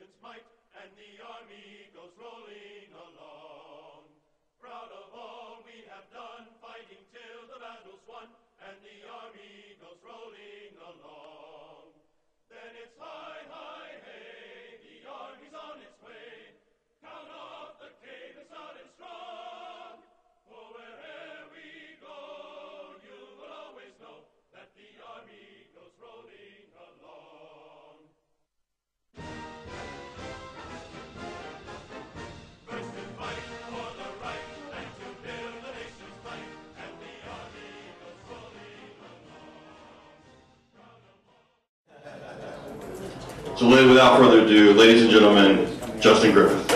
nation's might, and the army goes rolling along. Proud of all we have done, fighting till the battle's won, and the army goes rolling along. Then it's hi, hi, hey, the army's on its way. Count off the cadence loud and strong. For wherever we go, you will always know that the army goes rolling along. First to fight for the right and to build the nation's might, and the army goes rolling along. So without further ado, ladies and gentlemen, Justin Griffith.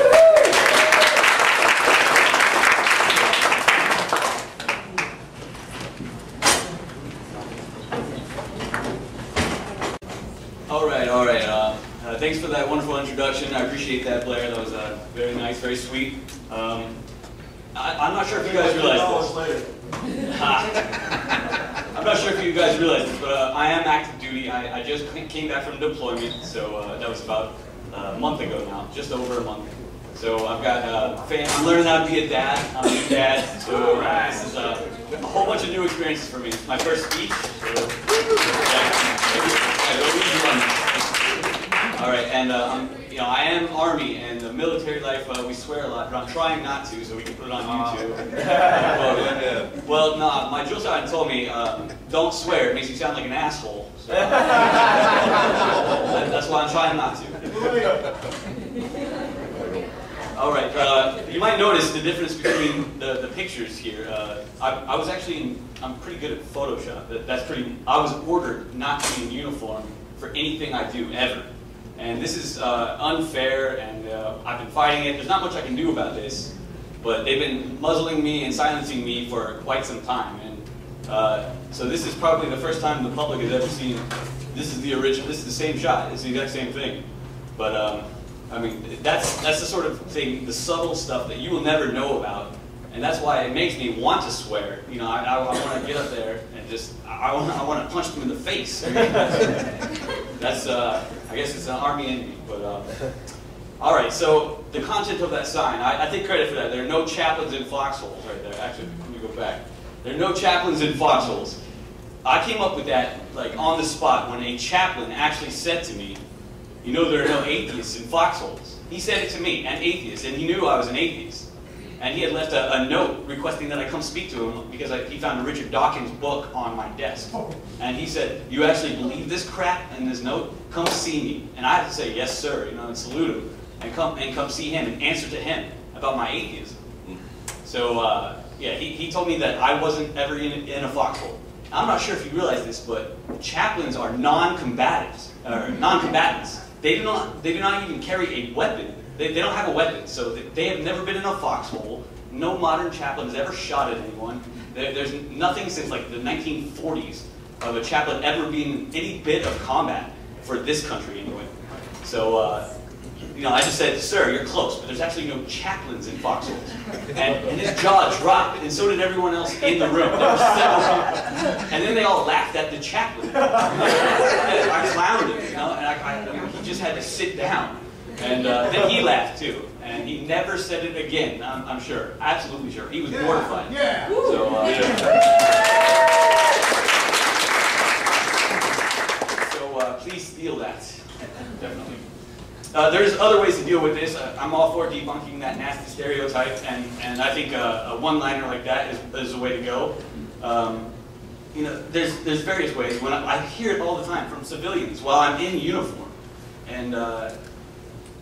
All right. Thanks for that wonderful introduction. I appreciate that, Blair. That was very nice, very sweet. I'm not sure if you guys realize this. I'm not sure if you guys realize this, but I am active duty. I just came back from deployment, so that was about a month ago now, just over a month. So I've got I'm learning how to be a dad. I'm a new dad, so this is a whole bunch of new experiences for me. It's my first speech. All right, and I am Army, and the military life, we swear a lot, but I'm trying not to, so we can put it on YouTube. Well, no, my drill sergeant told me, don't swear, it makes you sound like an asshole. So, that's why I'm trying not to. All right, you might notice the difference between the pictures here. I was actually, I'm pretty good at Photoshop. I was ordered not to be in uniform for anything I do, ever. And this is unfair, and I've been fighting it. There's not much I can do about this, but they've been muzzling me and silencing me for quite some time. And so this is probably the first time the public has ever seen, this is the original, this is the same shot, it's the exact same thing. But I mean, that's the sort of thing, the subtle stuff that you will never know about. And that's why it makes me want to swear. You know, I want to get up there and just, I want to punch them in the face. That's, I guess it's an Army in me, but, all right, so the content of that sign, I take credit for that. There are no chaplains in foxholes right there. Actually, let me go back. There are no chaplains in foxholes. I came up with that, like, on the spot when a chaplain actually said to me, you know there are no atheists in foxholes. He said it to me, an atheist, and he knew I was an atheist. And he had left a note requesting that I come speak to him because he found a Richard Dawkins book on my desk. And he said, you actually believe this crap in this note? Come see me. And I had to say, yes, sir, you know, and salute him. And come see him and answer to him about my atheism. So, yeah, he told me that I wasn't ever in a foxhole. I'm not sure if you realize this, but chaplains are non-combatants. They do not even carry a weapon. They don't have a weapon, so they have never been in a foxhole. No modern chaplain has ever shot at anyone. There's nothing since like the 1940s of a chaplain ever being in any bit of combat for this country anyway. So, you know, I just said, sir, you're close, but there's actually no chaplains in foxholes. And his jaw dropped, and so did everyone else in the room. There were several people. And then they all laughed at the chaplain. I clowned him, you know, and he just had to sit down. And then he laughed too, and he never said it again. I'm sure, absolutely sure. He was mortified. Yeah. So please steal that, definitely. There's other ways to deal with this. I'm all for debunking that nasty stereotype, and I think a one-liner like that is the way to go. You know, there's various ways. When I hear it all the time from civilians while I'm in uniform, and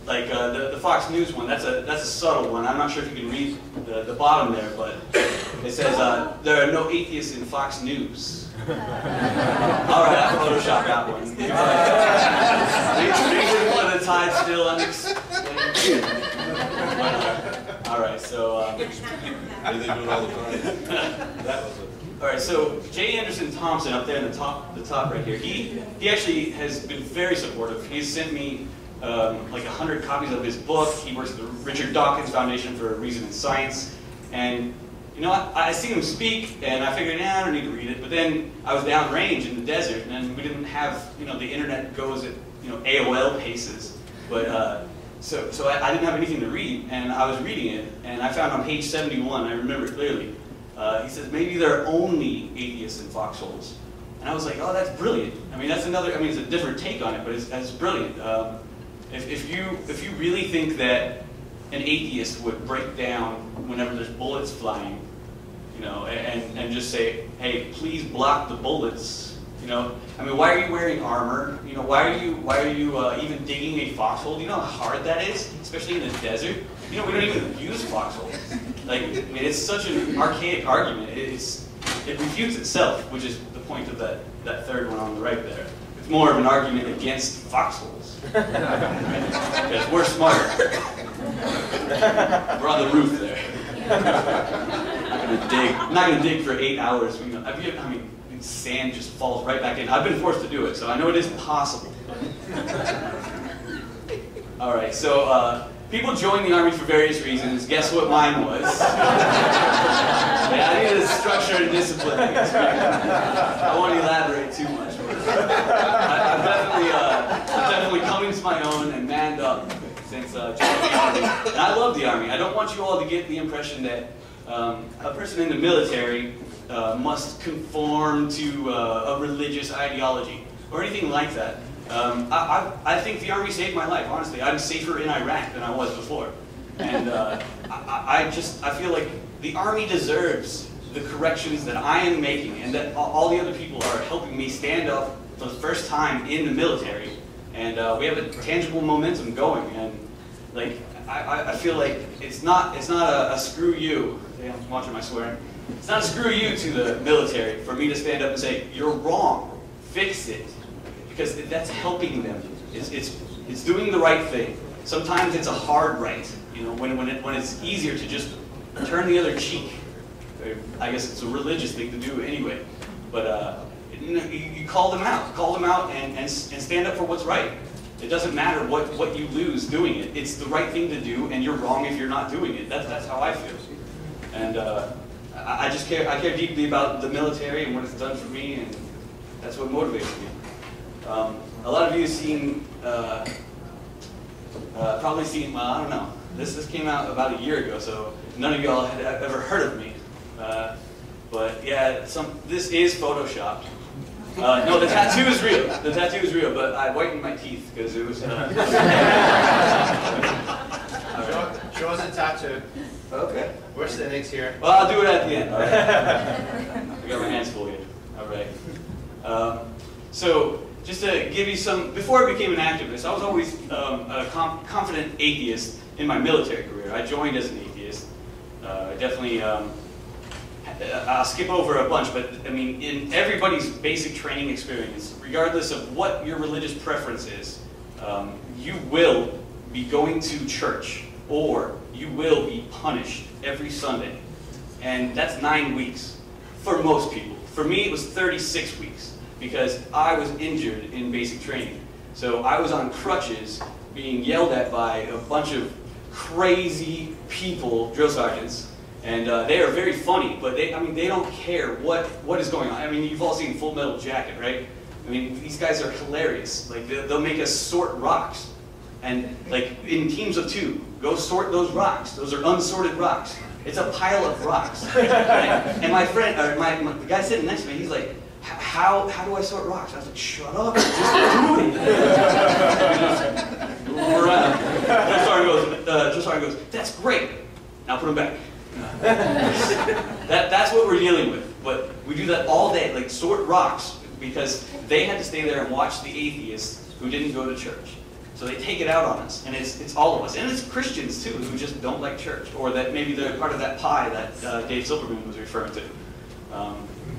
like the Fox News one, that's a subtle one. I'm not sure if you can read the bottom there, but it says there are no atheists in Fox News. All right, I photoshopped that one. Reason for the tide still unexplained. All right, so They do it all the time. that was it. All right, so J. Anderson Thompson up there in the top right here, he actually has been very supportive. He's sent me like 100 copies of his book. He works at the Richard Dawkins Foundation for Reason and Science. And, you know, I seen him speak, and I figured, I don't need to read it. But then I was downrange in the desert, and we didn't have, you know, the internet goes at, you know, AOL paces. But So I didn't have anything to read, and I was reading it, and I found on page 71, I remember it clearly, he says, maybe there are only atheists in foxholes. And I was like, oh, that's brilliant. I mean, that's another, I mean, it's a different take on it, but it's brilliant. If you really think that an atheist would break down whenever there's bullets flying, you know, and just say, hey, please block the bullets, you know, I mean, why are you wearing armor? You know, why are you even digging a foxhole? Do you know how hard that is, especially in the desert? You know, we don't even use foxholes. Like, I mean, it's such an archaic argument. It refutes itself, which is the point of that third one on the right there. It's more of an argument against foxholes. Because we're smarter. We're on the roof there. I'm not gonna dig for 8 hours. You know, I mean, sand just falls right back in. I've been forced to do it, so I know it is possible. All right, so people join the Army for various reasons. Guess what mine was? Yeah, I needed structure and discipline. I won't elaborate too much. I've definitely come into my own and manned up since joining the Army. And I love the Army. I don't want you all to get the impression that a person in the military must conform to a religious ideology or anything like that. I think the Army saved my life, honestly. I'm safer in Iraq than I was before. And I feel like the Army deserves the corrections that I am making and that all the other people are helping me stand up for the first time in the military. And we have a tangible momentum going. And like, I feel like it's not a screw you. I'm watching my swearing. It's not a screw you to the military for me to stand up and say, you're wrong, fix it. Because that's helping them. It's doing the right thing. Sometimes it's a hard right, you know, when it's easier to just turn the other cheek. I guess it's a religious thing to do anyway. But you call them out and stand up for what's right. It doesn't matter what you lose doing it. It's the right thing to do, and you're wrong if you're not doing it. That's how I feel. And I care deeply about the military and what it's done for me, and that's what motivates me. A lot of you have seen, probably seen, well, I don't know. This came out about a year ago, so none of y'all had ever heard of me. But yeah, this is photoshopped. No, the tattoo is real. The tattoo is real, but I whitened my teeth because it was. Show us the tattoo. Okay. Where's the next here? Well, I'll do it at the end. All right. I got my hands full here. All right. So, just to give you some, before I became an activist, I was always a confident atheist in my military career. I joined as an atheist. I definitely, I'll skip over a bunch, but I mean, in everybody's basic training experience, regardless of what your religious preference is, you will be going to church, or you will be punished every Sunday. And that's 9 weeks for most people. For me, it was 36 weeks. Because I was injured in basic training. So I was on crutches being yelled at by a bunch of crazy people, drill sergeants, and they are very funny, but they don't care what is going on. I mean, you've all seen Full Metal Jacket, right? I mean, these guys are hilarious. Like, they'll make us sort rocks. And like, in teams of 2, go sort those rocks. Those are unsorted rocks. It's a pile of rocks. And my friend, or the guy sitting next to me, he's like, how do I sort rocks? I was like, shut up, just do it. Drill sergeant goes, that's great. Now put them back. That's what we're dealing with. But we do that all day, like sort rocks, because they had to stay there and watch the atheists who didn't go to church. So they take it out on us, and it's all of us. And it's Christians, too, who just don't like church, or that maybe they're part of that pie that Dave Silverman was referring to.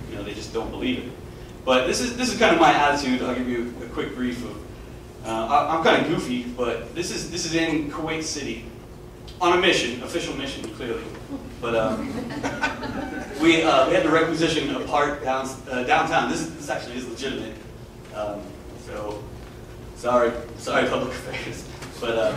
You know, they just don't believe it. But this is kind of my attitude. I'll give you a quick brief of. I'm kind of goofy, but this is in Kuwait City, on a mission, official mission, clearly. But we had to requisition a part downtown. This actually is legitimate. So sorry, public affairs. But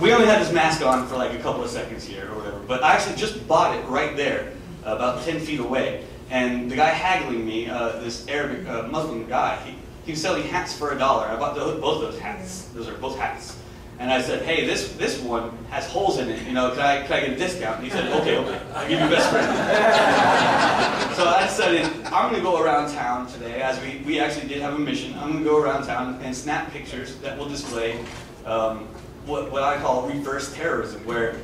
we only had this mask on for like a couple of seconds here or whatever. But I actually just bought it right there, about 10 feet away. And the guy haggling me, this Arabic Muslim guy, he was selling hats for $1. I bought both those hats. Those are both hats. And I said, hey, this one has holes in it. You know, can I get a discount? And he said, okay, I'll give you best friend. So I decided I'm going to go around town today, as we actually did have a mission. I'm going to go around town and snap pictures that will display what I call reverse terrorism, where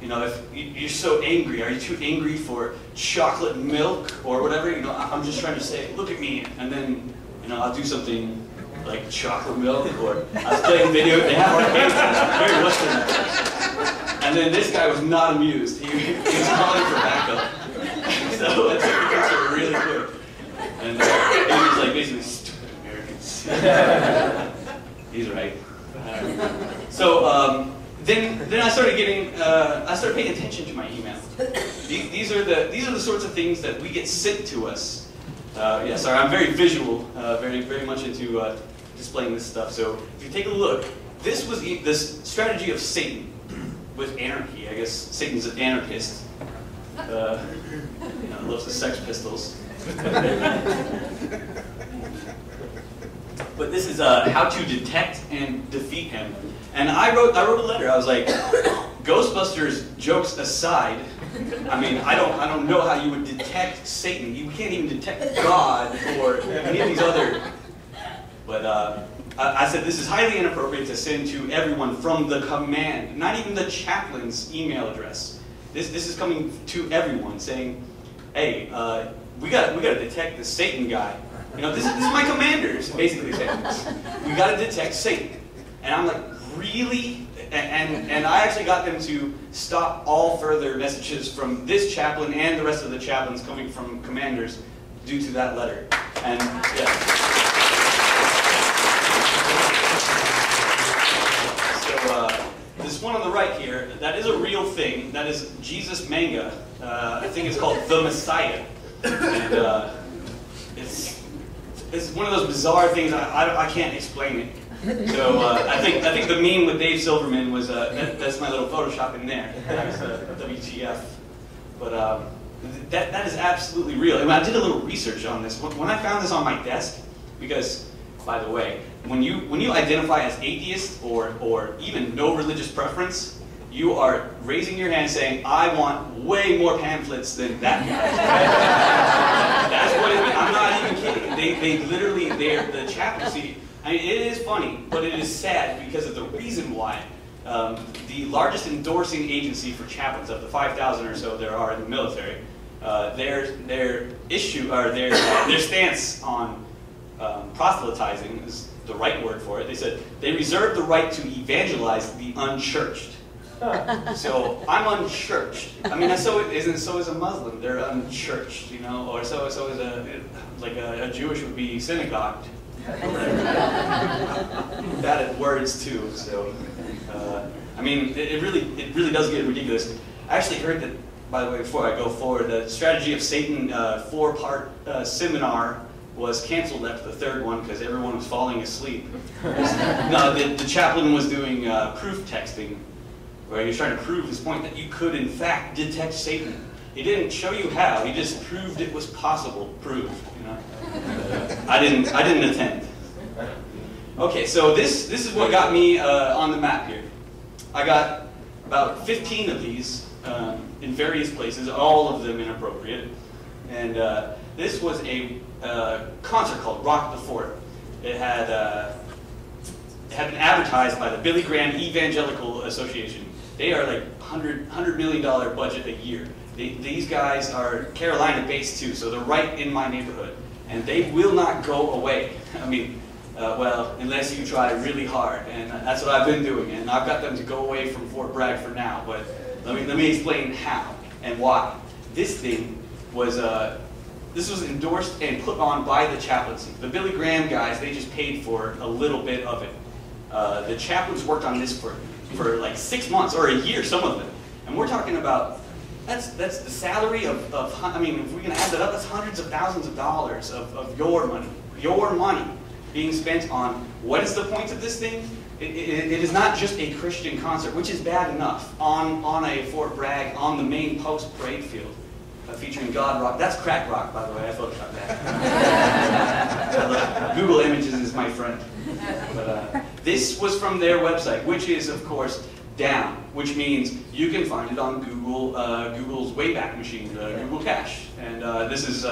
you know, if you're so angry, are you too angry for chocolate milk or whatever? You know, I'm just trying to say, look at me, and then you know, I'll do something like chocolate milk, or I was playing video games, very Western. And then this guy was not amused. He was calling for backup. So I took the picture really quick. And he was like, basically, stupid Americans. He's right. So then I started getting, I started paying attention to my email. These are the sorts of things that we get sent to us. Yeah, sorry, I'm very visual, very much into displaying this stuff. So if you take a look, this was this strategy of Satan with anarchy. I guess Satan's an anarchist. You know, loves the Sex Pistols. But this is how to detect and defeat him. And I wrote a letter. I was like, Ghostbusters jokes aside, I mean, I don't know how you would detect Satan. You can't even detect God or any of these other. But I said this is highly inappropriate to send to everyone from the command, not even the chaplain's email address. This is coming to everyone, saying, hey, we got to detect the Satan guy. You know, this is my commanders basically saying this. We got to detect Satan. And I'm like, really? And I actually got them to stop all further messages from this chaplain and the rest of the chaplains coming from commanders due to that letter. And yeah. So this one on the right here, that is a real thing. That is Jesus manga. I think it's called The Messiah. And it's one of those bizarre things. I can't explain it. So I think the meme with Dave Silverman was that's my little Photoshop in there. That's WTF. But that is absolutely real. I mean, I did a little research on this. When I found this on my desk, because by the way, when you identify as atheist or even no religious preference, you are raising your hand saying, I want way more pamphlets than that guy. That's what it means. I'm not even kidding. They literally, the chaplaincy. I mean, it is funny, but it is sad because of the reason why. The largest endorsing agency for chaplains, of the 5,000 or so there are in the military, their issue or their stance on proselytizing is the right word for it. They said they reserve the right to evangelize the unchurched. So I'm unchurched. I mean, so is a Muslim. They're unchurched, you know, or so is a Jewish would be synagogued. Bad at words too. So I mean, it really does get ridiculous. I actually heard that, by the way, before I go forward, the Strategy of Satan 4-part seminar was canceled after the third one because everyone was falling asleep. No, the chaplain was doing proof texting, where he was trying to prove his point that you could, in fact, detect Satan. He didn't show you how. He just proved it was possible. Proved, you know. I didn't attend. Okay, so this is what got me on the map here. I got about 15 of these in various places, all of them inappropriate. And this was a concert called Rock the Fort. It had been advertised by the Billy Graham Evangelical Association. They are like $100 million budget a year. These guys are Carolina-based too, so they're right in my neighborhood. And they will not go away. I mean, well, unless you try really hard. And that's what I've been doing. And I've got them to go away from Fort Bragg for now. But let me explain how and why. This thing was, this was endorsed and put on by the chaplaincy. The Billy Graham guys, they just paid for a little bit of it. The chaplains worked on this for like 6 months or a year, some of them. And we're talking about, that's the salary of I mean, if we're going to add that up, that's hundreds of thousands of dollars of your money being spent on, what is the point of this thing? It is not just a Christian concert, which is bad enough, on a Fort Bragg, on the main post parade field, featuring God Rock. That's crack rock, by the way, I photoshopped that. Google Images is my friend. But This was from their website, which is, of course, down, which means you can find it on Google, Google's Wayback Machine, Google Cache. And this is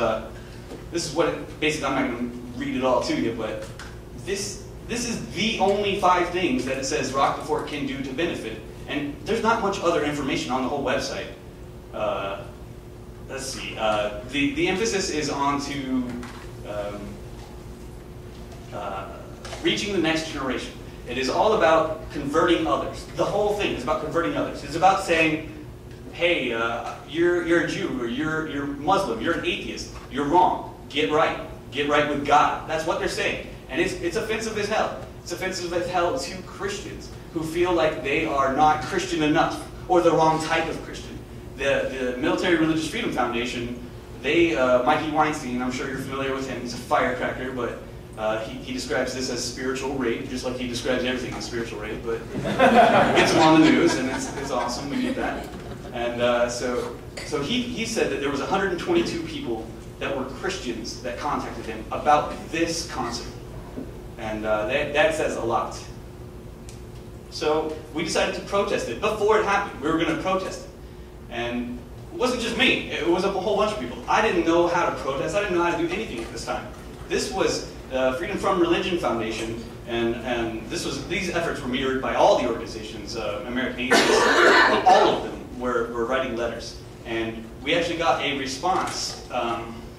what it, basically, I'm not going to read it all to you, but this is the only 5 things that it says Rock the Fort can do to benefit. And there's not much other information on the whole website. Let's see. The emphasis is on to reaching the next generation. It is all about converting others. The whole thing is about converting others. It's about saying, hey, you're a Jew, or you're Muslim, you're an atheist, you're wrong. Get right. Get right with God. That's what they're saying. And it's offensive as hell. It's offensive as hell to Christians who feel like they are not Christian enough, or the wrong type of Christian. The Military Religious Freedom Foundation, they, Mikey Weinstein, I'm sure you're familiar with him, he's a firecracker, but he describes this as spiritual rape, just like he describes everything as spiritual rape, but gets him on the news, and it's awesome, we need that. And so he said that there was 122 people that were Christians that contacted him about this concept. And that says a lot. So we decided to protest it. Before it happened, we were going to protest it. And it wasn't just me, it was a whole bunch of people. I didn't know how to protest, I didn't know how to do anything at this time. This was Freedom from Religion Foundation, and these efforts were mirrored by all the organizations, American Atheists, all of them were writing letters. And we actually got a response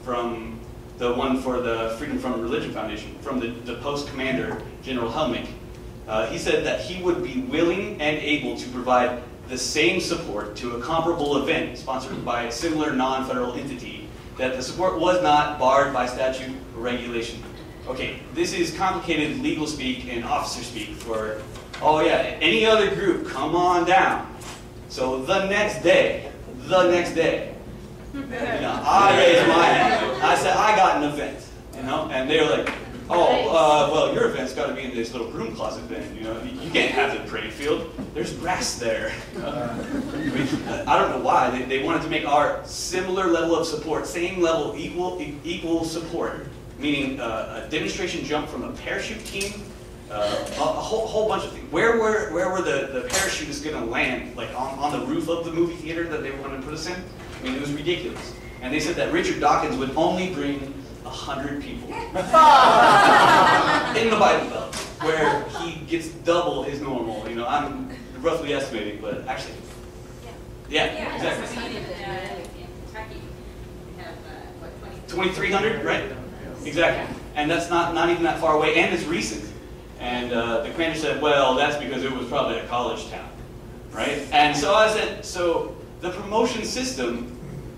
from the one for the Freedom from Religion Foundation, from the post commander, General Helmick. He said that he would be willing and able to provide the same support to a comparable event sponsored by a similar non-federal entity, that the support was not barred by statute or regulation. Okay, this is complicated legal speak and officer speak for, oh yeah, any other group, come on down. So the next day, you know, I raised my hand. I said, I got an event, you know, and they were like, oh, well, your event's got to be in this little broom closet then, you know, you can't have the parade field. There's grass there. I don't know why. They wanted to make our similar level of support, same level, equal support, meaning a demonstration jump from a parachute team, a whole bunch of things. Where were the parachutists going to land, like on the roof of the movie theater that they wanted to put us in? I mean, it was ridiculous. And they said that Richard Dawkins would only bring 100 people in the Bible Belt, where he gets double his normal. You know, I'm roughly estimating, but actually, yeah, exactly. In Kentucky, we have, what, 2,300, right? Exactly. And that's not even that far away, and it's recent. And the commander said, well, that's because it was probably a college town, right? And so I said, so the promotion system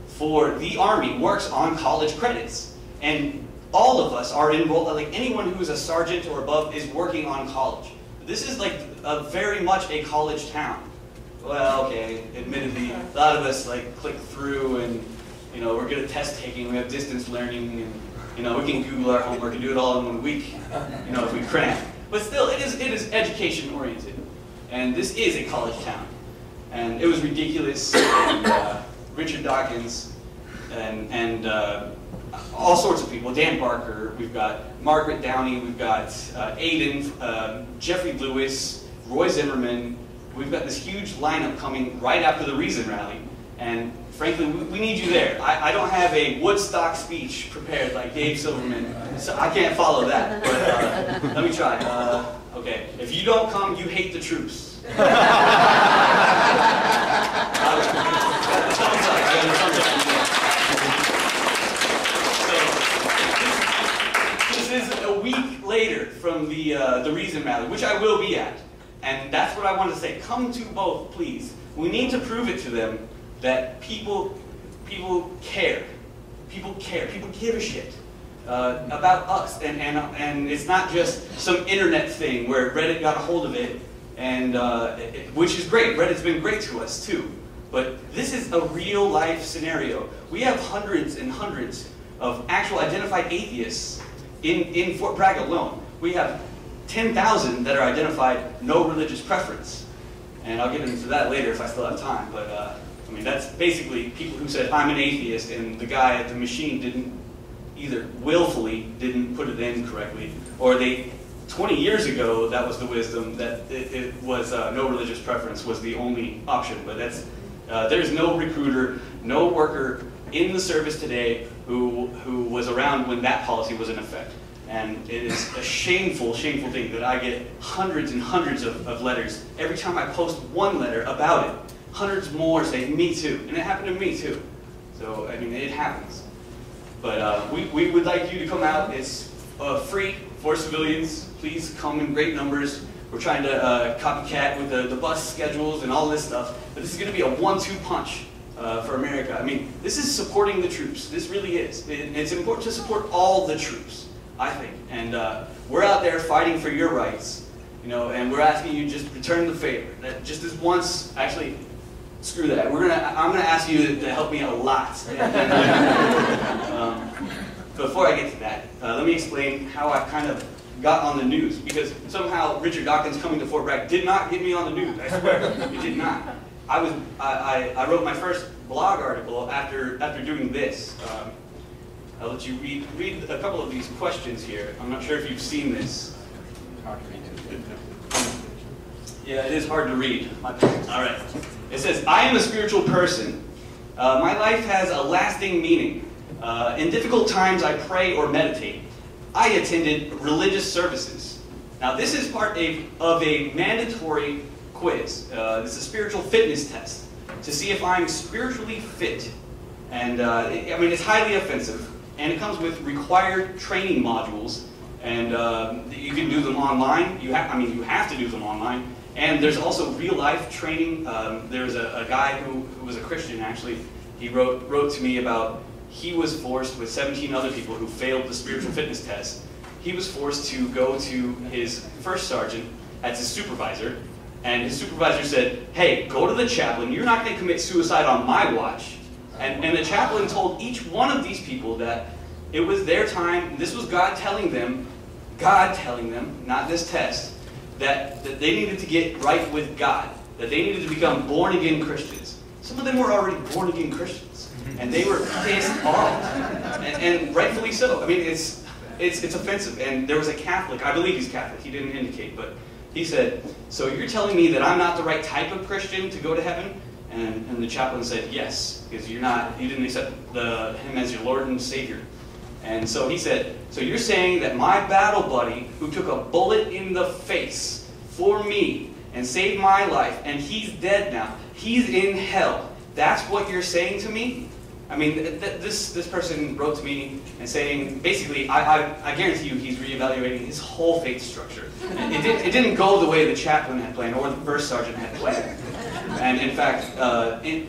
for the Army works on college credits. And all of us are enrolled, like anyone who is a sergeant or above is working on college. This is like very much a college town. Well, okay, admittedly, a lot of us like click through and, you know, we're good at test taking, we have distance learning, and, you know, we can Google our homework and do it all in 1 week, you know, if we cram. But still, it is education oriented. And this is a college town. And it was ridiculous, and Richard Dawkins, and all sorts of people, Dan Barker, we've got Margaret Downey, we've got Aiden, Jeffrey Lewis, Roy Zimmerman. We've got this huge lineup coming right after the Reason Rally, and frankly, we need you there. I don't have a Woodstock speech prepared like Dave Silverman, so I can't follow that, but let me try. Okay, if you don't come, you hate the troops. This is a week later from the Reason Rally, which I will be at. And that's what I want to say. Come to both, please. We need to prove it to them that people care. People care. People give a shit about us. And it's not just some internet thing where Reddit got a hold of it, and which is great. Reddit's been great to us too. But this is a real life scenario. We have hundreds and hundreds of actual identified atheists in Fort Bragg alone. We have 10,000 that are identified no religious preference. And I'll get into that later if I still have time. But I mean, that's basically people who said, I'm an atheist, and the guy at the machine didn't, either willfully didn't put it in correctly, or they 20 years ago, that was the wisdom, that it was no religious preference was the only option. But that's there's no recruiter, no worker in the service today who was around when that policy was in effect. And it is a shameful, shameful thing that I get hundreds and hundreds of letters. Every time I post one letter about it, hundreds more say, me too. And it happened to me too. So, I mean, it happens. But we would like you to come out. It's free for civilians. Please come in great numbers. We're trying to copycat with the bus schedules and all this stuff. But this is going to be a 1-2 punch for America. I mean, this is supporting the troops. This really is. It's important to support all the troops, I think. And we're out there fighting for your rights, you know, and we're asking you just return the favor. That just this once, actually, screw that. I'm gonna ask you to help me out a lot. Before I get to that, let me explain how I kind of got on the news, because somehow Richard Dawkins coming to Fort Bragg did not get me on the news. I swear, it did not. I wrote my first blog article after doing this. I'll let you read a couple of these questions here. I'm not sure if you've seen this. Yeah, it is hard to read. All right. It says, I am a spiritual person. My life has a lasting meaning. In difficult times, I pray or meditate. I attended religious services. Now, this is part of a mandatory quiz. This is a spiritual fitness test to see if I'm spiritually fit. And I mean, it's highly offensive. And it comes with required training modules. And you can do them online. You have to do them online. And there's also real-life training. There's a guy who was a Christian, actually. He wrote to me about he was forced, with 17 other people who failed the spiritual fitness test, he was forced to go to his first sergeant as his supervisor. And his supervisor said, hey, go to the chaplain. You're not going to commit suicide on my watch. And the chaplain told each one of these people that it was their time. This was God telling them, not this test, that they needed to get right with God, that they needed to become born-again Christians. Some of them were already born-again Christians, and they were pissed off, and rightfully so. I mean, it's offensive. And there was a Catholic, I believe he's Catholic, he didn't indicate, but he said, so you're telling me that I'm not the right type of Christian to go to heaven? And the chaplain said, yes, because you didn't accept him as your Lord and Savior. And so he said, so you're saying that my battle buddy, who took a bullet in the face for me and saved my life, and he's dead now, he's in hell. That's what you're saying to me? I mean, this person wrote to me and saying, basically, I guarantee you he's reevaluating his whole faith structure. It didn't go the way the chaplain had planned or the first sergeant had planned. And in fact, it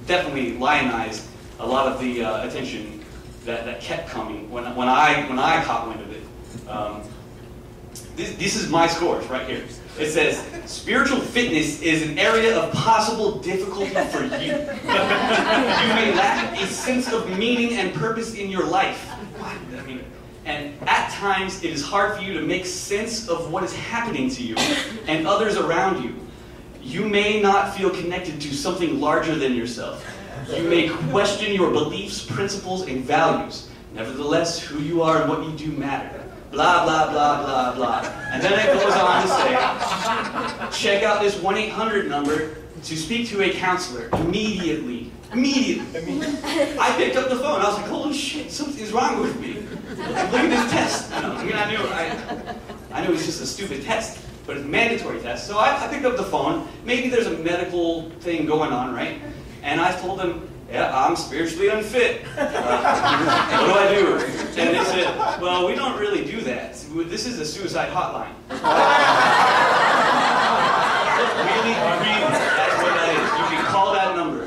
definitely lionized a lot of the attention that kept coming when I caught wind of it. This is my scores right here. It says, spiritual fitness is an area of possible difficulty for you. You may lack a sense of meaning and purpose in your life. I mean, and at times it is hard for you to make sense of what is happening to you and others around you. You may not feel connected to something larger than yourself. You may question your beliefs, principles, and values. Nevertheless, who you are and what you do matter. Blah, blah, blah, blah, blah. And then it goes on to say, check out this 1-800 number to speak to a counselor immediately. Immediately. I picked up the phone. I was like, holy shit, something's wrong with me. Look at this test. You know, I mean, I knew it was just a stupid test, but it's a mandatory test. So I picked up the phone. Maybe there's a medical thing going on, right? And I told them, yeah, I'm spiritually unfit. What do I do? And they said, well, we don't really do that. This is a suicide hotline. Really, that's what that is. You can call that number.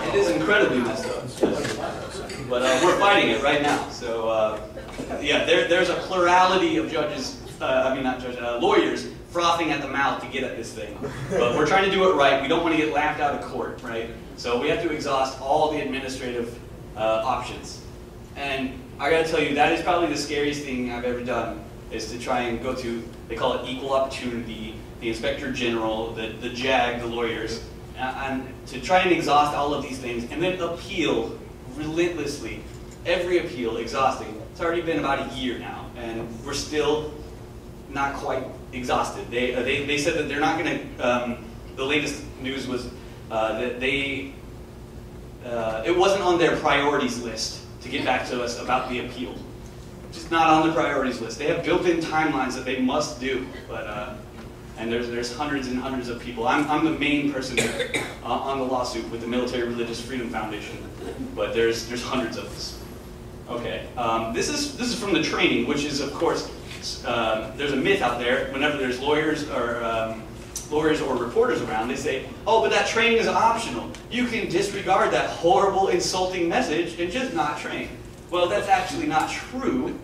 It is incredibly messed up. But we're fighting it right now. So, yeah, there's a plurality of judges, lawyers, frothing at the mouth to get at this thing. But we're trying to do it right. We don't want to get laughed out of court, right? So we have to exhaust all the administrative options. And I gotta tell you, that is probably the scariest thing I've ever done, is to try and go to, they call it equal opportunity, the inspector general, the JAG, the lawyers, and to try and exhaust all of these things and then appeal relentlessly every appeal exhausting. It's already been about a year now, and we're still not quite exhausted. They said that they're not going to, the latest news was that it wasn't on their priorities list to get back to us about the appeal. Just not on the priorities list. They have built-in timelines that they must do, but and there's hundreds and hundreds of people. I'm the main person on the lawsuit with the Military Religious Freedom Foundation, but there's hundreds of us. Okay, this is from the training, which is, of course, there's a myth out there. Whenever there's lawyers or reporters around, they say, "Oh, but that training is optional. You can disregard that horrible, insulting message and just not train." Well, that's actually not true.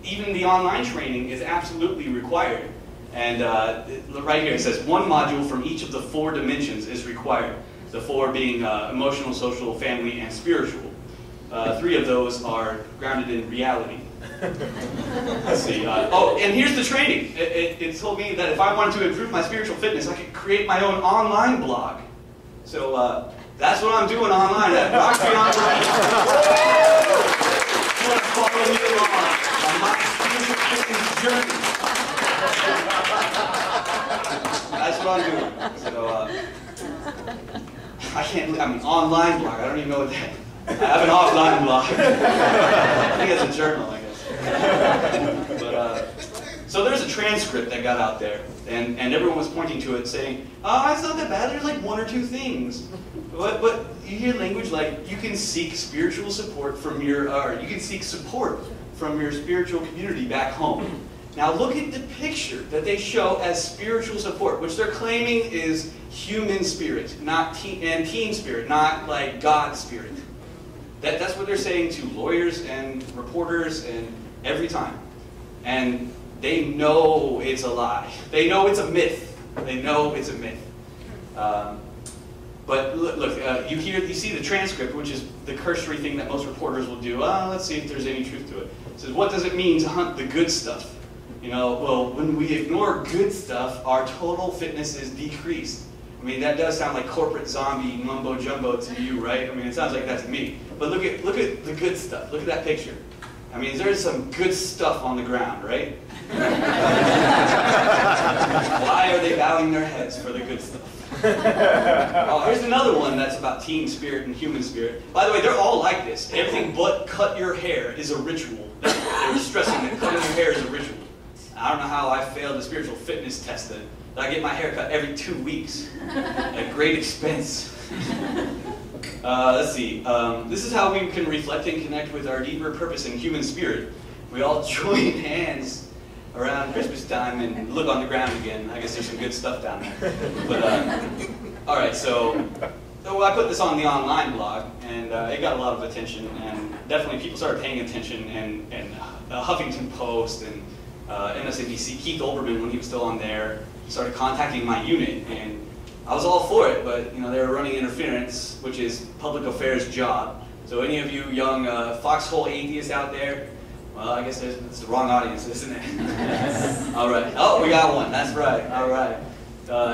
Even the online training is absolutely required. And right here it says, one module from each of the 4 dimensions is required. The 4 being emotional, social, family, and spiritual. 3 of those are grounded in reality. Let's see. Oh, and here's the training. It told me that if I wanted to improve my spiritual fitness, I could create my own online blog. So that's what I'm doing online at Rock Beyond You want to follow me along on my spiritual fitness journey? That's what I'm doing. So I can't. I mean, online blog. I don't even know what that. I have an offline blog. I think it's a journal, I guess. But so there's a transcript that got out there, and everyone was pointing to it, saying, "Oh, it's not that bad. There's like 1 or 2 things." But you hear language like, "You can seek spiritual support from your, you can seek support from your spiritual community back home." Now look at the picture that they show as spiritual support, which they're claiming is human spirit, not team spirit, not like God spirit. That's what they're saying to lawyers and reporters and every time. And they know it's a lie. They know it's a myth. They know it's a myth. But look, you see the transcript, which is the cursory thing that most reporters will do. Let's see if there's any truth to it. It says, what does it mean to hunt the good stuff? You know, well, when we ignore good stuff, our total fitness is decreased. I mean, that does sound like corporate zombie mumbo jumbo to you, right? I mean, it sounds like that to me. But look at the good stuff. Look at that picture. I mean, there's some good stuff on the ground, right? Why are they bowing their heads for the good stuff? Oh, here's another one that's about team spirit and human spirit. By the way, they're all like this. Everything but cut your hair is a ritual. They're stressing that cutting your hair is a ritual. I don't know how I failed the spiritual fitness test that I get my hair cut every 2 weeks at great expense. Let's see. This is how we can reflect and connect with our deeper purpose and human spirit. We all join hands around Christmas time and look on the ground again. I guess there's some good stuff down there. But all right, so I put this on the online blog, and it got a lot of attention, and definitely people started paying attention, and Huffington Post and MSNBC, Keith Olbermann, when he was still on there, started contacting my unit, and I was all for it, but you know, they were running interference, which is public affairs job. So any of you young foxhole atheists out there, well, I guess it's the wrong audience, isn't it? All right. Oh, we got one. That's right. All right.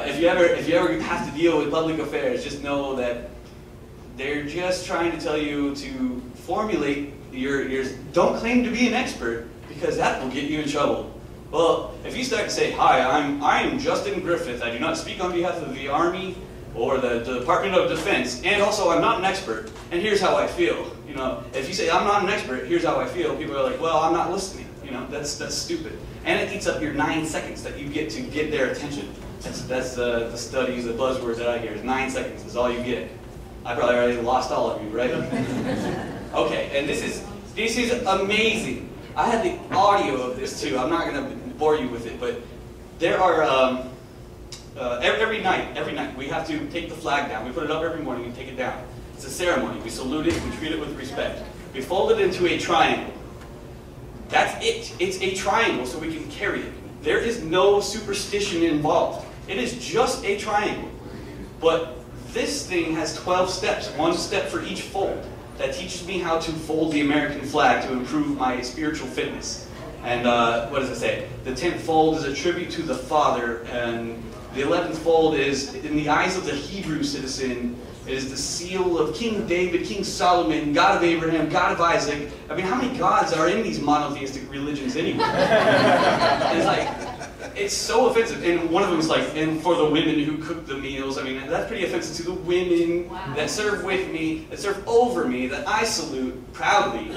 If you ever have to deal with public affairs, just know that they're just trying to tell you to formulate your don't claim to be an expert, because that will get you in trouble. Well, if you start to say, "Hi, I am Justin Griffith. I do not speak on behalf of the Army or the Department of Defense, and also I'm not an expert, and here's how I feel." You know, if you say, "I'm not an expert, here's how I feel," people are like, "Well, I'm not listening." You know, that's stupid. And it eats up your 9 seconds that you get to get their attention. That's the studies, the buzzwords that I hear is 9 seconds is all you get. I probably already lost all of you, right? Okay, and this is amazing. I had the audio of this too. I'm not going to bore you with it, but there are every night we have to take the flag down. We put it up every morning and take it down. It's a ceremony. We salute it. We treat it with respect. We fold it into a triangle. That's it. It's a triangle, so we can carry it. There is no superstition involved. It is just a triangle. But this thing has 12 steps, 1 step for each fold, that teaches me how to fold the American flag to improve my spiritual fitness. And what does it say? The 10th fold is a tribute to the Father, and the 11th fold is, in the eyes of the Hebrew citizen, It is the seal of King David, King Solomon, God of Abraham, God of Isaac. I mean, how many gods are in these monotheistic religions anyway? And it's like, it's so offensive. And one of them is like, and for the women who cook the meals. I mean, that's pretty offensive to the women that serve with me, that serve over me, that I salute proudly.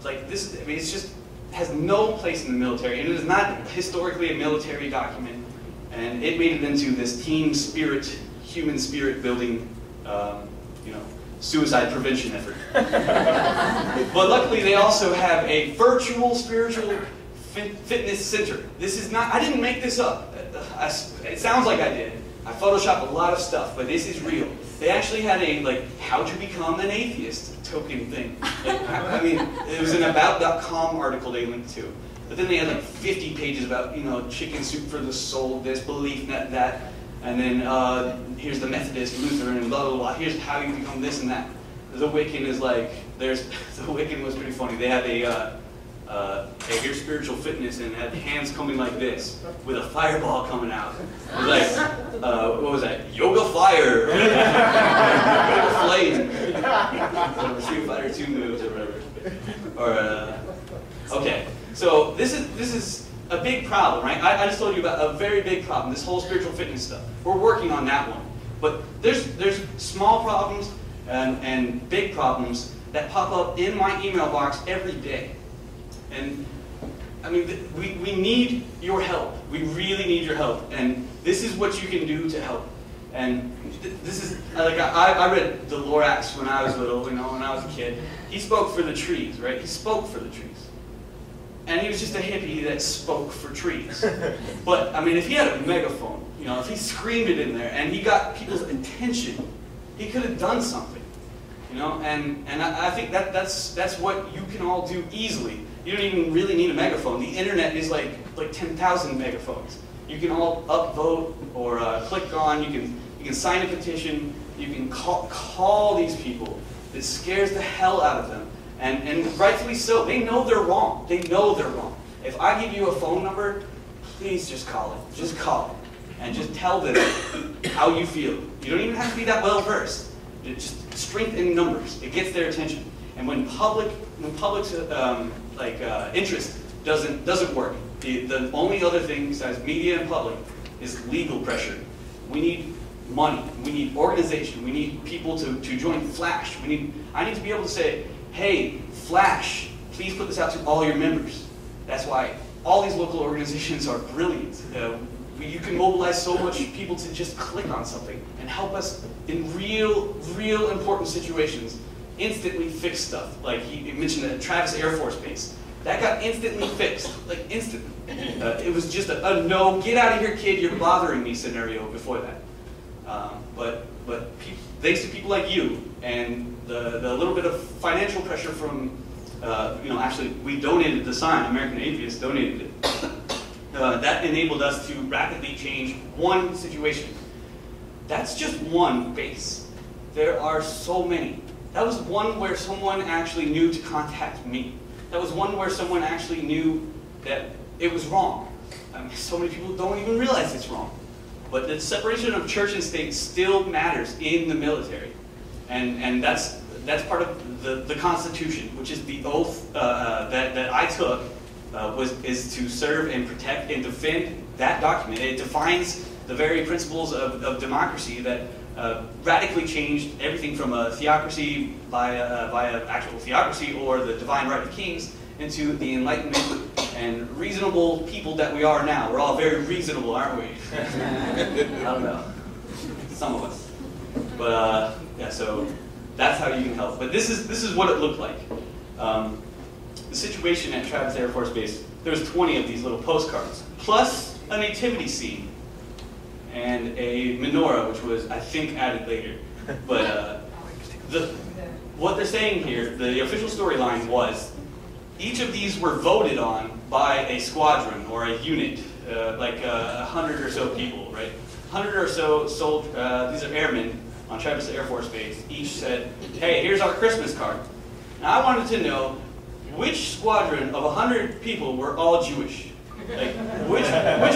Like this, I mean, it's just has no place in the military, and it is not historically a military document. And it made it into this team spirit, human spirit building, you know, suicide prevention effort. But luckily, they also have a virtual spiritual fitness center. This is not, I didn't make this up. It sounds like I did. I photoshopped a lot of stuff, but this is real. They actually had a, like, how to become an atheist token thing. Like, I mean, it was an about.com article they linked to. But then they had like 50 pages about, you know, chicken soup for the soul, this belief, that. And then here's the Methodist, Lutheran, and blah, blah, blah. Here's how you become this and that. The Wiccan is like, the Wiccan was pretty funny. They had here's spiritual fitness, and had hands coming like this with a fireball coming out. It was like, what was that? Yoga fire, yoga flame, Street Fighter 2 moves or whatever. Or okay, so this is a big problem, right? I just told you about a very big problem. This whole spiritual fitness stuff. We're working on that one, but there's small problems and big problems that pop up in my email box every day. And I mean, we need your help. We really need your help. And this is what you can do to help. And this is, like, I read the Lorax when I was little, you know, when I was a kid. He spoke for the trees, right? He spoke for the trees. And he was just a hippie that spoke for trees. But, I mean, if he had a megaphone, you know, if he screamed it in there and he got people's attention, he could have done something, you know? And I think that's what you can all do easily. You don't even really need a megaphone. The internet is like 10,000 megaphones. You can all upvote or click on. You can sign a petition. You can call these people. It scares the hell out of them, and rightfully so. They know they're wrong. They know they're wrong. If I give you a phone number, please just call it. Just call it, and just tell them how you feel. You don't even have to be that well versed. Just strength in numbers. It gets their attention. And when public's interest doesn't work, the only other thing besides media and public is legal pressure. We need money. We need organization. We need people to join Flash. I need to be able to say, hey, Flash, please put this out to all your members. That's why all these local organizations are brilliant. You can mobilize so much people to just click on something and help us in real important situations. Instantly fix stuff. Like he mentioned at Travis Air Force Base. That got instantly fixed. Like instantly. It was just a no, get out of here, kid, you're bothering me scenario before that. But thanks to people like you and the little bit of financial pressure from, you know, actually we donated the sign, American Atheists donated it. That enabled us to rapidly change one situation. That's just one base. There are so many. That was one where someone actually knew to contact me. That was one where someone actually knew that it was wrong. I mean, so many people don't even realize it's wrong. But the separation of church and state still matters in the military. And that's part of the Constitution, which is the oath that I took, is to serve and protect and defend that document. It defines the very principles of democracy that radically changed everything from a theocracy via actual theocracy or the divine right of kings into the Enlightenment and reasonable people that we are now. We're all very reasonable, aren't we? I don't know. Some of us. But yeah, so that's how you can help. But this is what it looked like. The situation at Travis Air Force Base, there was 20 of these little postcards, plus a nativity scene. And a menorah, which was, I think, added later. But what they're saying here, the official storyline was, each of these were voted on by a squadron or a unit, like 100 or so people, right? 100 or so these are airmen on Travis Air Force Base. Each said, hey, here's our Christmas card. Now I wanted to know which squadron of 100 people were all Jewish. Like, which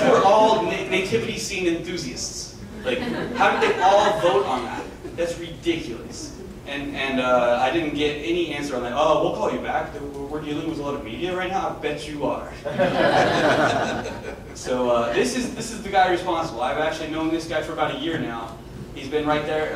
were all nativity scene enthusiasts? Like, how did they all vote on that? That's ridiculous. And I didn't get any answer on that. Oh, we'll call you back. We're dealing with a lot of media right now. I bet you are. So this is the guy responsible. I've actually known this guy for about a year now. He's been right there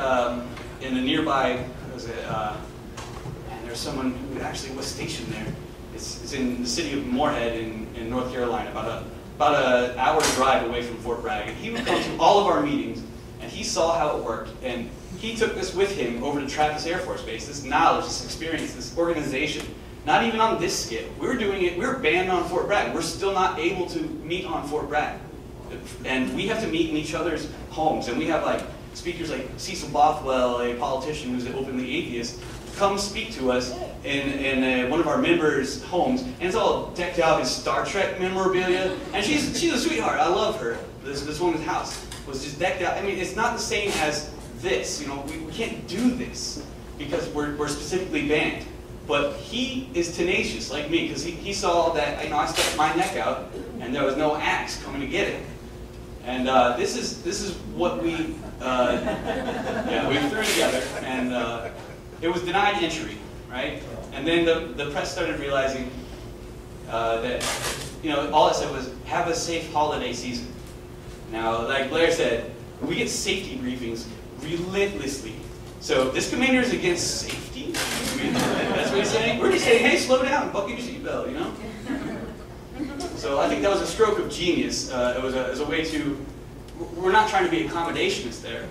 in the nearby. What was it? And there's someone who actually was stationed there. It's in the city of Moorhead in North Carolina, about an hour drive away from Fort Bragg. And he would come to all of our meetings, and he saw how it worked. And he took this with him over to Travis Air Force Base, this knowledge, this experience, this organization. Not even on this scale. We're doing it, we're banned on Fort Bragg. We're still not able to meet on Fort Bragg. And we have to meet in each other's homes. And we have like speakers like Cecil Bothwell, a politician who's an openly atheist, come speak to us in one of our members' homes. And it's all decked out in Star Trek memorabilia. And she's a sweetheart. I love her. This woman's house was just decked out. I mean, it's not the same as this, you know, we can't do this because we're specifically banned. But he is tenacious like me because he saw that, you know, I stuck my neck out and there was no axe coming to get it. And this is what we threw together, and it was denied entry, right? And then the press started realizing that, you know, all it said was have a safe holiday season. Now, like Blair said, we get safety briefings relentlessly. So this commander is against safety? I mean, that's what he's saying? We're just saying, hey, slow down, buckle your seatbelt, you know? So I think that was a stroke of genius. It was a way to, we're not trying to be accommodationist there.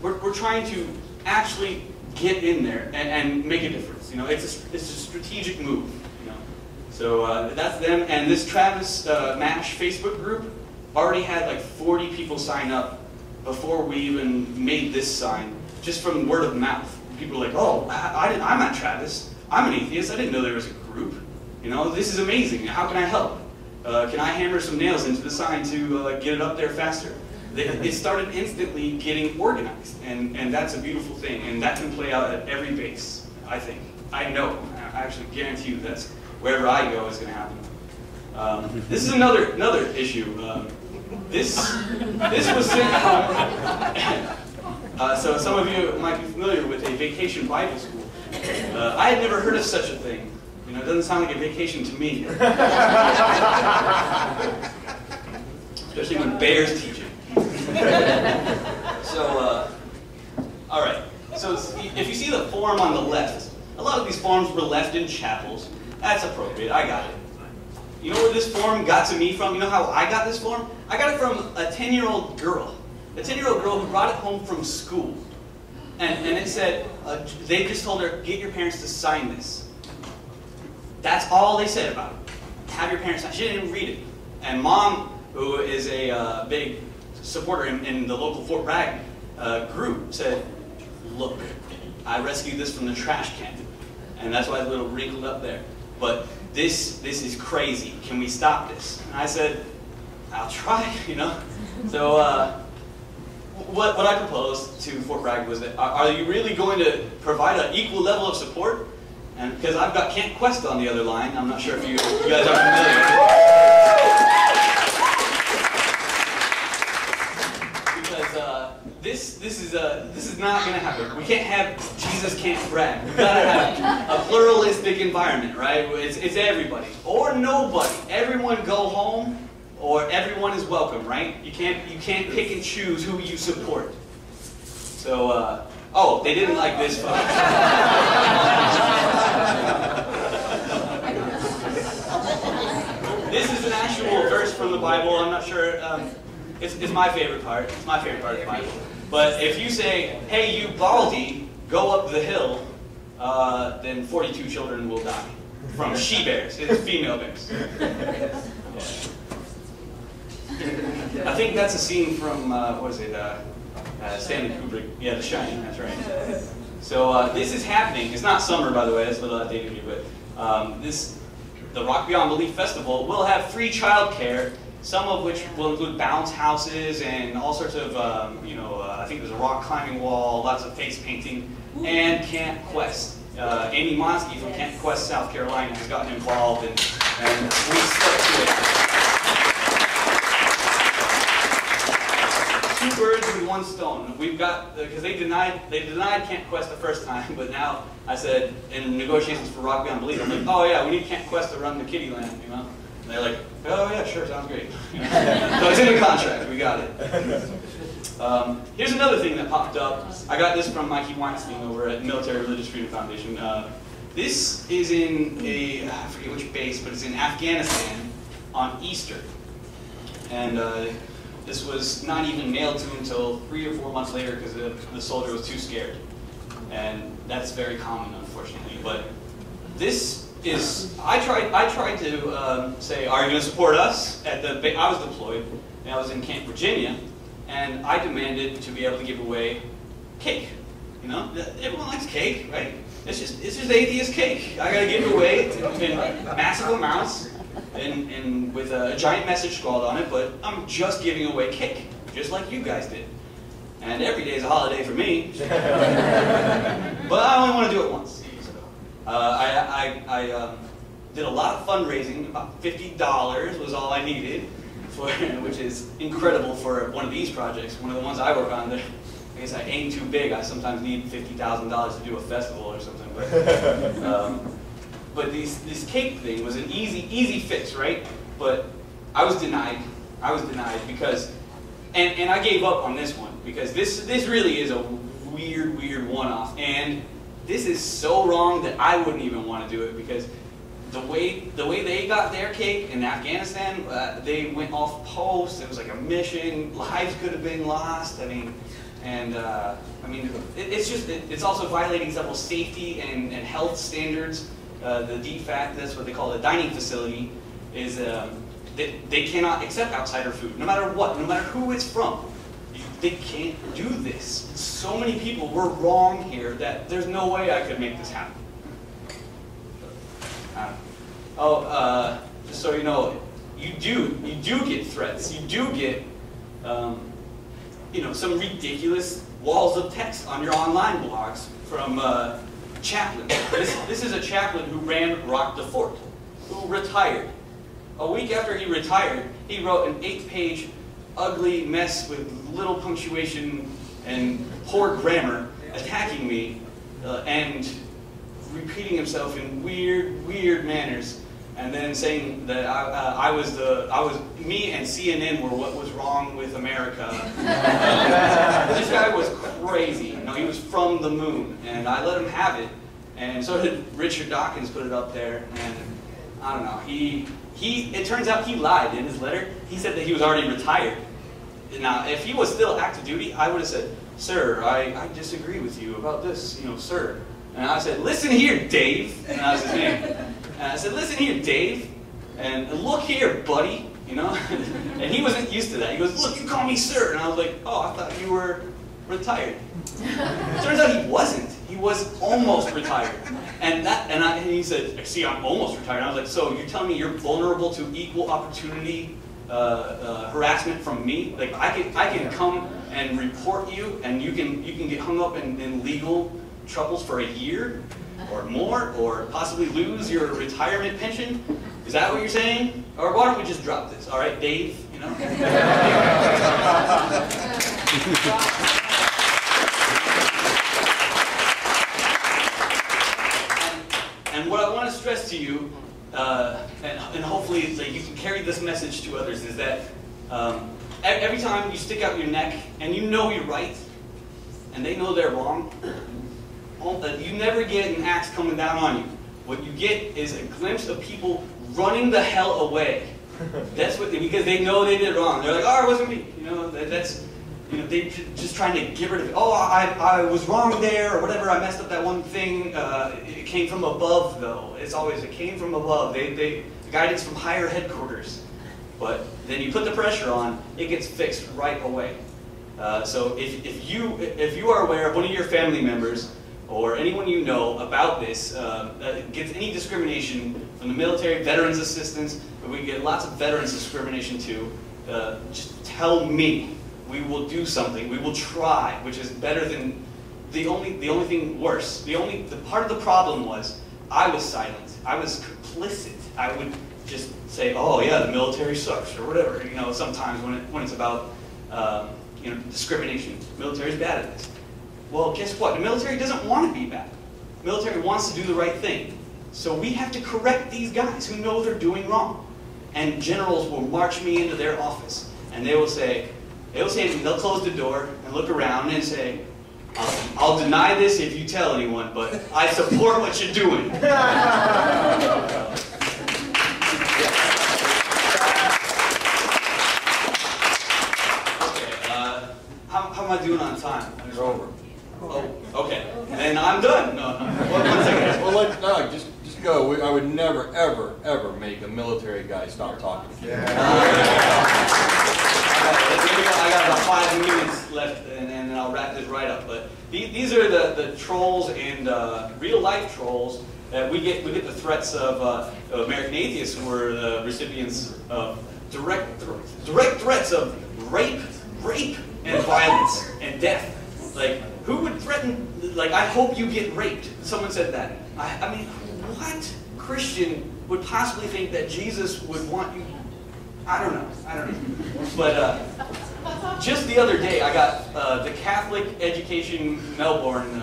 We're trying to actually get in there and make a difference. You know, it's a strategic move. You know, so that's them. And this Travis MASH Facebook group already had like 40 people sign up before we even made this sign, just from word of mouth. People are like, oh, I'm not Travis. I'm an atheist. I didn't know there was a group. You know, this is amazing. How can I help? Can I hammer some nails into the sign to get it up there faster? It started instantly getting organized, and that's a beautiful thing, and that can play out at every base, I think. I know. I actually guarantee you that's wherever I go is going to happen. This is another issue. This was sent home. So some of you might be familiar with a vacation Bible school. I had never heard of such a thing. You know, it doesn't sound like a vacation to me. Especially when bears teach it. So, all right. So if you see the form on the left, a lot of these forms were left in chapels. That's appropriate. I got it. You know where this form got to me from? You know how I got this form? I got it from a 10-year-old girl. A 10-year-old girl who brought it home from school. And it said, they just told her, get your parents to sign this. That's all they said about it. Have your parents sign. She didn't even read it. And Mom, who is a big supporter in the local Fort Bragg group, said, look, I rescued this from the trash can. And that's why it's a little wrinkled up there. But this is crazy. Can we stop this? And I said, I'll try, you know. So what I proposed to Fort Bragg was that, are you really going to provide an equal level of support? And because I've got Camp Quest on the other line, I'm not sure if you guys are familiar. Because this is not going to happen. We can't have Jesus Camp Bragg. We've got to have a pluralistic environment, right? It's everybody or nobody. Everyone go home, or everyone is welcome, right? You can't pick and choose who you support. So. Oh, they didn't like this photo. This is an actual verse from the Bible. I'm not sure. It's my favorite part. It's my favorite part of the Bible. But if you say, hey, you Baldy, go up the hill, then 42 children will die from she-bears. It's female bears. I think that's a scene from, what is it? Stanley Kubrick, yeah, The Shining, that's right. So this is happening. It's not summer, by the way, that's a little outdated here, but the Rock Beyond Belief Festival will have free childcare, some of which will include bounce houses and all sorts of, I think there's a rock climbing wall, lots of face painting, and Camp Quest. Amy Monsky from Camp Quest, South Carolina, has gotten involved, and we stuck to it. Two birds with one one stone. We've got, because they denied Camp Quest the first time, but now I said, in negotiations for Rock Beyond Belief, I'm like, oh yeah, we need Camp Quest to run the kiddie land, you know? And they're like, oh yeah, sure, sounds great. You know? So it's in the contract, we got it. Here's another thing that popped up. I got this from Mikey Weinstein over at Military Religious Freedom Foundation. This is in I forget which base, but it's in Afghanistan on Easter. And this was not even mailed to him until 3 or 4 months later because the soldier was too scared. And that's very common, unfortunately. But this is, I tried to say, are you going to support us? I was deployed, and I was in Camp Virginia, and I demanded to be able to give away cake. You know, everyone likes cake, right? It's just atheist cake. I got to give it away in massive amounts. And with a giant message scrawled on it, but I'm just giving away cake, just like you guys did. And every day is a holiday for me. But I only want to do it once. So, I did a lot of fundraising. About $50 was all I needed, which is incredible for one of these projects. One of the ones I work on, I guess I aim too big. I sometimes need $50,000 to do a festival or something. But this cake thing was an easy fix, right? But I was denied. I was denied because, and I gave up on this one because this really is a weird one-off, and this is so wrong that I wouldn't even want to do it because the way they got their cake in Afghanistan, they went off post. It was like a mission. Lives could have been lost. I mean, and it's also violating several safety and health standards. The DFAC, that's what they call a dining facility, is they cannot accept outsider food, no matter what, no matter who it's from. They can't do this. So many people were wrong here that there's no way I could make this happen. Just so you know, you do get threats. You do get, some ridiculous walls of text on your online blogs from chaplain. This is a chaplain who ran Rock the Fort, who retired. A week after he retired, he wrote an 8-page ugly mess with little punctuation and poor grammar attacking me and repeating himself in weird manners, and then saying that me and CNN were what was wrong with America. This guy was crazy. You know, he was from the moon, and I let him have it. And so did Richard Dawkins, put it up there, and I don't know. It turns out he lied in his letter. He said that he was already retired. Now, if he was still active duty, I would have said, "Sir, I disagree with you about this, sir." And I said, "Listen here, Dave," and that was his name. And I said, "Listen here, Dave, and look here, buddy," And he wasn't used to that. He goes, "Look, you call me sir," and I was like, "Oh, I thought you were retired." Turns out he wasn't. He was almost retired. And he said, "See, I'm almost retired." And I was like, "So you're telling me you're vulnerable to equal opportunity harassment from me? Like I can come and report you, and you can get hung up in legal troubles for a year or more, or possibly lose your retirement pension? Is that what you're saying? Or why don't we just drop this? All right, Dave, And what I want to stress to you, and hopefully you can carry this message to others, is that every time you stick out your neck and you know you're right, and they know they're wrong, you never get an axe coming down on you. What you get is a glimpse of people running the hell away. That's what because they know they did wrong. They're like, "Oh, it wasn't me." They just trying to get rid of it. "Oh, I was wrong there," or whatever. "I messed up that one thing. It came from above, though." It's always it came from above. The guidance from higher headquarters. But then you put the pressure on, it gets fixed right away. So if you are aware of one of your family members or anyone you know about this gets any discrimination from the military, veterans assistance, but we get lots of veterans discrimination too, just tell me. We will do something. We will try, which is better than the only thing worse. The part of the problem was I was silent. I was complicit. I would just say, "Oh yeah, the military sucks," or whatever. Sometimes when it's about discrimination. The military is bad at this. Well, guess what? The military doesn't want to be bad. The military wants to do the right thing. So we have to correct these guys who know they're doing wrong. And generals will march me into their office, and they'll close the door and look around and say, I'll deny this if you tell anyone, but I support what you're doing. How am I doing on time? You're over. Oh, okay. Then I'm done. No. One second. Well, no, just go. I would never, ever, ever make a military guy stop talking. I got about 5 minutes left, and then I'll wrap this right up. But these are the trolls and real-life trolls that we get the threats of American Atheists, who were the recipients of direct threats of rape, and violence and death. Like, who would threaten? Like, I hope you get raped. Someone said that. I mean, what Christian would possibly think that Jesus would want you? I don't know. But just the other day, I got the Catholic Education Melbourne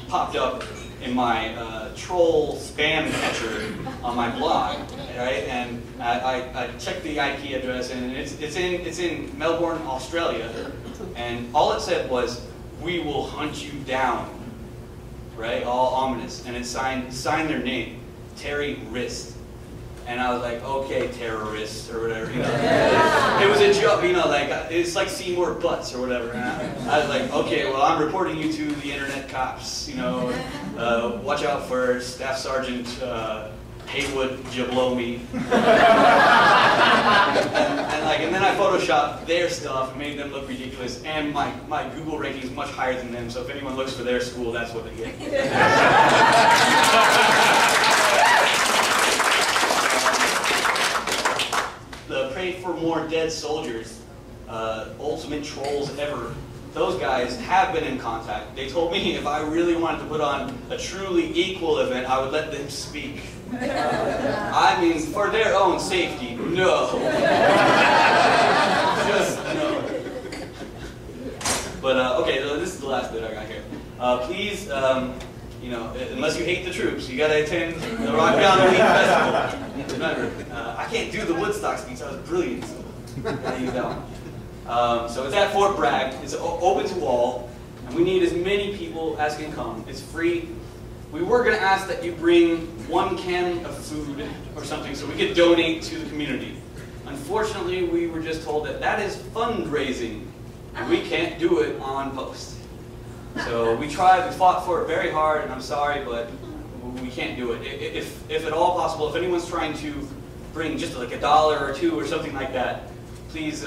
popped up in my troll spam catcher on my blog, right? And I checked the IP address, and it's in Melbourne, Australia, and all it said was, "We will hunt you down," right? All ominous, and it signed their name, Terry Wrist. And I was like, okay, terrorists, or whatever, you know. It was a joke, you know, like, it's like Seymour Butts, or whatever. And I was like, okay, well, I'm reporting you to the internet cops, you know. Watch out for Staff Sergeant Haywood Jablomi. and then I photoshopped their stuff, made them look ridiculous, and my Google ranking is much higher than them, so if anyone looks for their school, that's what they get. The Pray for More Dead Soldiers, ultimate trolls ever, those guys have been in contact. They told me if I really wanted to put on a truly equal event, I would let them speak. I mean, for their own safety, no. Just no. But, okay, so this is the last bit I got here. Please, you know, unless you hate the troops, you gotta attend the Rock Beyond the Week Festival. Remember, I can't do the Woodstock speech, that was brilliant, so gotta use that one. So it's at Fort Bragg, it's open to all, and we need as many people as can come. It's free. We were gonna ask that you bring 1 can of food or something so we could donate to the community. Unfortunately, we were just told that that is fundraising, and we can't do it on post. So we tried, we fought for it very hard, and I'm sorry, but we can't do it. If at all possible, if anyone's trying to bring just like $1 or $2 or something like that, please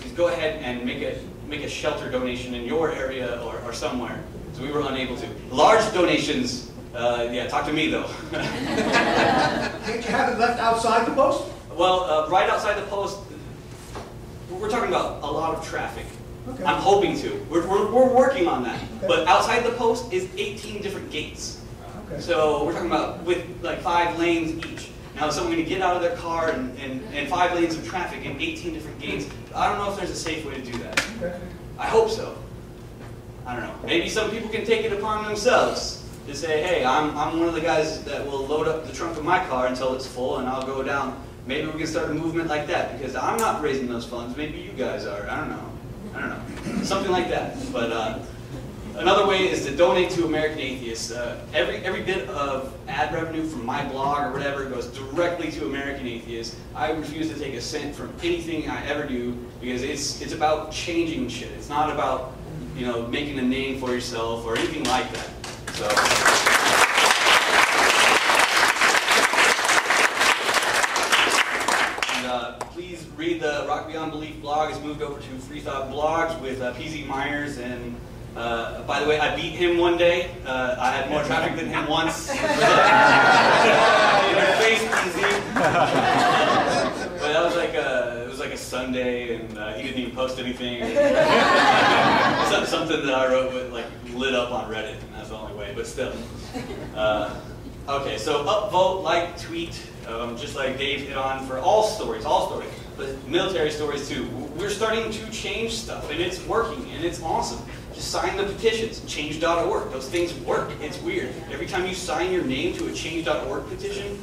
please go ahead and make a shelter donation in your area or somewhere. So we were unable to. Large donations, yeah, talk to me though. Can't you have it left outside the post? Well, right outside the post, we're talking about a lot of traffic. Okay. I'm hoping to. We're working on that. Okay. But outside the post is 18 different gates. Okay. So we're talking about with like 5 lanes each. Now is someone going to get out of their car and 5 lanes of traffic and 18 different gates? I don't know if there's a safe way to do that. Okay. I hope so. I don't know. Maybe some people can take it upon themselves to say, hey, I'm one of the guys that will load up the trunk of my car until it's full and I'll go down. Maybe we can start a movement like that because I'm not raising those funds. Maybe you guys are. I don't know. Something like that. But another way is to donate to American Atheists. Every bit of ad revenue from my blog or whatever goes directly to American Atheists. I refuse to take a cent from anything I ever do because it's about changing shit. It's not about, you know, making a name for yourself or anything like that. So. Please read the Rock Beyond Belief blog. It's moved over to Free Thought Blogs with PZ Myers. And by the way, I beat him one day. I had more traffic than him once. In your face, PZ. But that was like it was like a Sunday, and he didn't even post anything. Something that I wrote with, like, lit up on Reddit, and that's the only way. But still. Okay, so upvote, like, tweet, just like Dave hit on, for all stories. but military stories too. We're starting to change stuff, and it's working, and it's awesome. Just sign the petitions, change.org. Those things work. It's weird. Every time you sign your name to a change.org petition,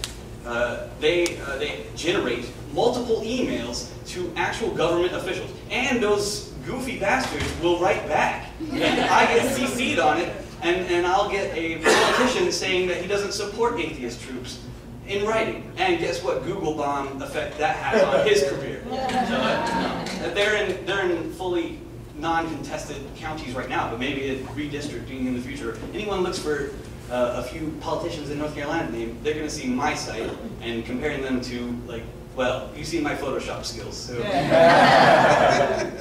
they generate multiple emails to actual government officials. And those goofy bastards will write back. And I get CC'd on it, and I'll get a politician saying that he doesn't support atheist troops in writing. And guess what Google bomb effect that has on his career. So, they're in fully non-contested counties right now, but maybe redistricting in the future. Anyone looks for a few politicians in North Carolina name, they're going to see my site and comparing them to, like, well, you see my Photoshop skills. So.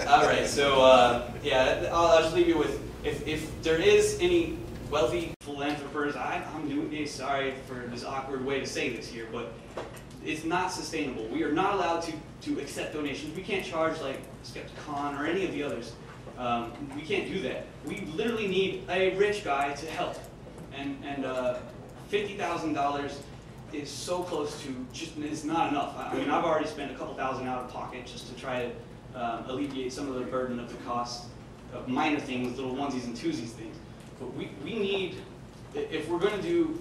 All right, so yeah, I'll just leave you with, if there is any wealthy philanthropers, I'm doing sorry for this awkward way to say this here, but it's not sustainable. We are not allowed to accept donations. We can't charge like Skepticon or any of the others. We can't do that. We literally need a rich guy to help. And $50,000 is so close to just, it's not enough. I mean, I've already spent a couple thousand out of pocket just to try to alleviate some of the burden of the cost of minor things, little onesies and twosies things. But we need, if we're going to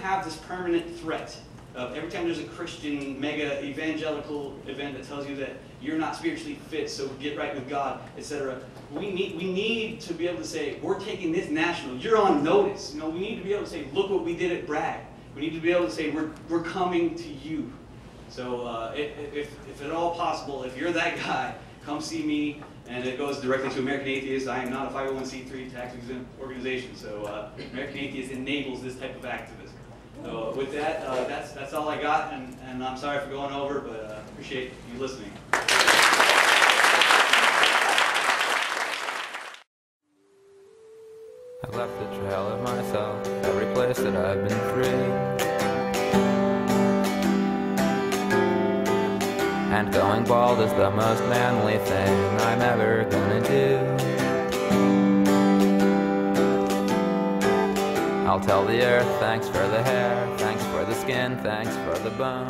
have this permanent threat of every time there's a Christian mega evangelical event that tells you that you're not spiritually fit, so get right with God, etc. We need to be able to say, we're taking this national, you're on notice. You know, we need to be able to say, look what we did at Bragg. We need to be able to say, we're coming to you. So if at all possible, if you're that guy, come see me, and it goes directly to American Atheists. I am not a 501c3 tax-exempt organization, so American Atheists enables this type of activism. So with that, that's all I got, and I'm sorry for going over, but appreciate you listening. I left the trail of myself, every place that I've been free. And going bald is the most manly thing I'm ever gonna do. I'll tell the earth, thanks for the hair, thanks for the skin, thanks for the bone.